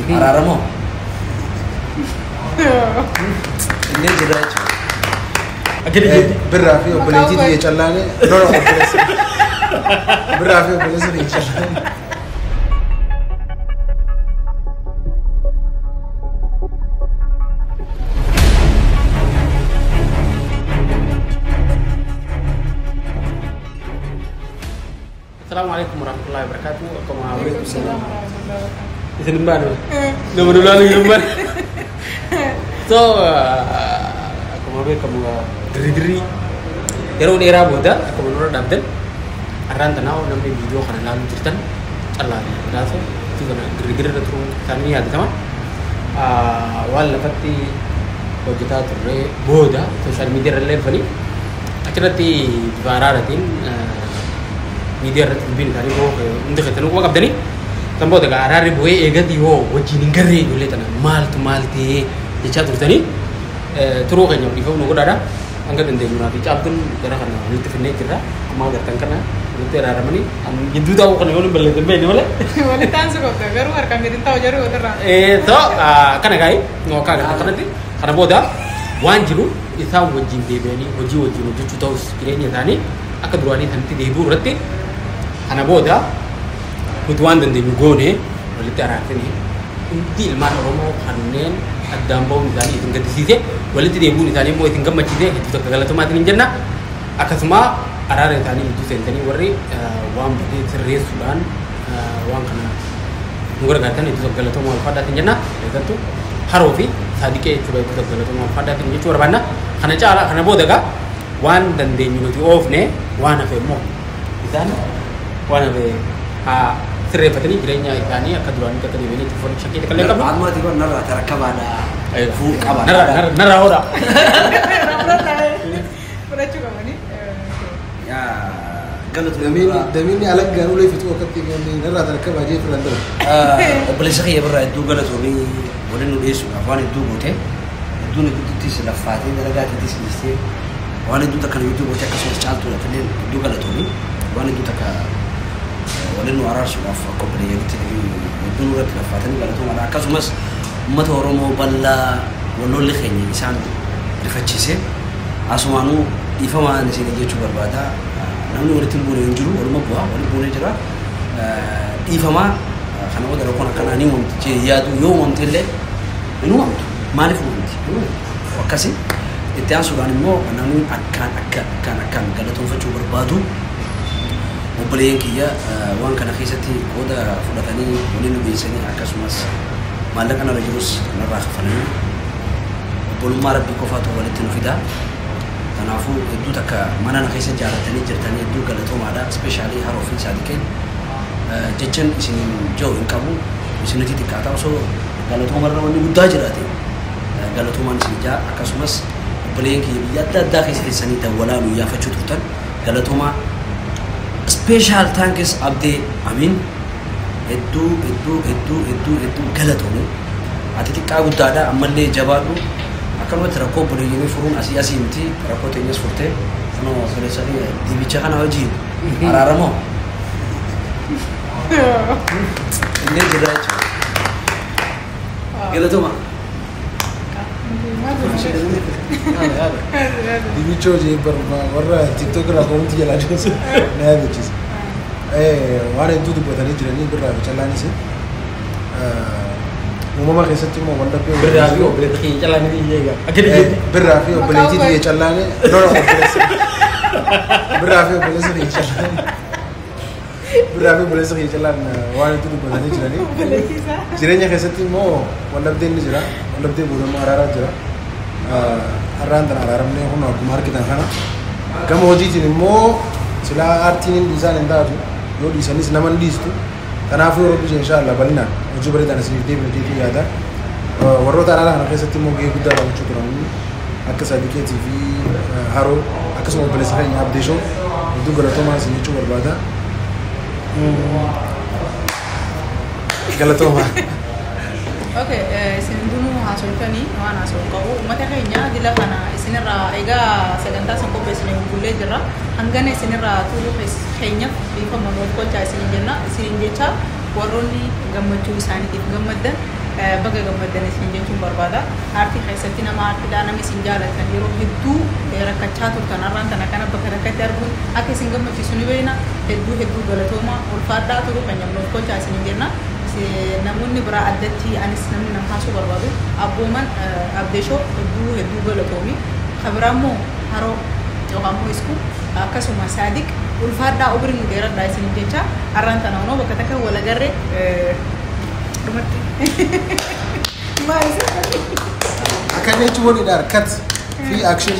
Araramo. Ini jelas. Akhirnya berafi obboleti dia callane. No, obbolesi. Berafi obbolesi dia callane. Assalamualaikum warahmatullahi wabarakatuh. Waalaikumsalam warahmatullahi wabarakatuh. Isin baru. Nama dulu lagi lembar. So, kamu diri. Yaro ni era boda, kamu nurut dapet. Aran tanau nampi video karena lalu cerita. Allah ni. Lalu tu kan diri tu tani ada sama. Wal pati wajita tu boda social media relevan ni. Akhirnya ti bararatin. Media bin dari bo untuk ketemu ko kabdani tambo daga arare boy egati ho wajini ngare dole tan mal ti dicha turtani turo kanya di ko dada angga dende muna ti chabdun gara kana nit finne kira kuma gartan kana nit arare mani am gidu taw kana wala belle dembe ni wala Wala tanso ko garu war kami din taw jaru otara. to kana gai no kaga kana ti kana boda wanjiru isa wajin debeni wajinu juchu taw kirenya tani aka durani tanti debu ratti ana boda kutuan dan demugone walita aratini intil man romo hannen adambo misali tinggal di sisi walita debu misali mo tinggal macide itu segala tomatin janna akasma arare tani itu sentani warri wam bidi serius sudan wam kana ngor gatan itu segala tomo pada janna itu harofi sadike itu segala tomo pada tinju corbana kana cara kana boda ga wan dan demuti off ne wana fe mo idan wana be sere patani jirenya ikani akaduran ka tadi beni telefon sakit kali ka Alma ti ko nara tarakabada. Fu kabada. nara ora Pura juga mani. Ya, galat دمين على قالوا لي فتوى كتير يعني نرى هذا الكلام جاي في لندن. obbolesa ya berra itu galat ni boleh nulis afwan itu bote. Itu ni itu tis lafati dalaga tis liste. Wan itu tak kalau itu bote kasus caltu lah tadi itu galat ni. Wan itu tak wala nu arash wa fa ko bari yati du nurat la fatani galat ma akasu mas mata oromo balla wono li khayni insan rifachise asmanu ifama ni sini je chubar bada namni wala timbure njuru wala mabwa wala bone jira ifama khana wada ko kana ni mom je yadu yo mom telle inu mom malif mom wakasi itian sudan mo namni akan galat fa chubar badu وبلين كيا وان كان خيستي ودا فلتاني ولين بيسني أكاسماس مالك أنا رجوس أنا راح فلان بقول ما ربي كفاته ولا تنفيدا تنافو يدو تكا ما أنا خيست جارتني جرتني يدو قالتهم هذا سبيشالي هاروفين صادقين جتشن إسنين جو إنكابو إسنين تيجي كاتا وسو قالتهم مرة وني ودا جراتي قالتهم أنا سنجا أكاسماس بلين كيا يدا داخل سني تولا ويا فتشو ترتن قالتهم special thanks abde amin edu galatoni atiti ka gudada amalle jabadu akan watra ko bole yini furun asiyasi inti rako tenyes furte no sole sari dibicha kana waji araramo ini jelas galatoma दिविचो जे पर वररा टिकटॉक रा अकाउंट ये लाजो से नया बिचस वारे दूध पता नहीं जरनी बरा चलाने से उममा कैसे तुम वंडर पे berrafi obboleti jalani diega akhirnya berafi obboleti dia callane no berafi obboleti dia callane berafi obboleti dia callane वारे दूध पता नहीं जरनी jirenya कैसे तुम वंडर दिन जरा वंडर दे बुरा मारा जरा arran dan araram ne hono kumar kita kana kama hodi tin mo sila artinin design ndatu yo design is naman listu kana fu ro bije inshallah balina uju bari dan sini debe debe yada warro tarala kana kesa timo ge gudda ba chukura ni akasa dike tv haro akasa mo balesa ni abdejo du gara to ma sini chubar bada galatoma Okay, sendunu hasultani wana hasul kau mata kayaknya dila kana isinira ega seganta sangko besne bulle jira hangane isinira tulu bes kayaknya bifa monot ko cha isin jenna isin jecha waroni gammachu isani tif gammadda baga gammadanii isin jechuun barbaada. Aartii keessatti nama aartiidhaa namni isin jaalatan yeroo hedduu rakkachaa turtan arraan tana kana bakka rakkatti arguun akka isin gammachiisu ni beekna. Hedduu galatooma ulfaadhaa turu kan nyamnuuf kolchaa isin jenna. Namoonni biraa addatti anis namni nama haasuu barbaadu abbooman abdeeshoo hedduu galatoomi. Kabiraammoo haroo yookaan immoo isku akkasuma saadiq ulfaadhaa obiriin nu dheeradhaa isin jecha arraan tana onoo bakka takka wal agarre dhumatti. Akan jechuun cut fi action.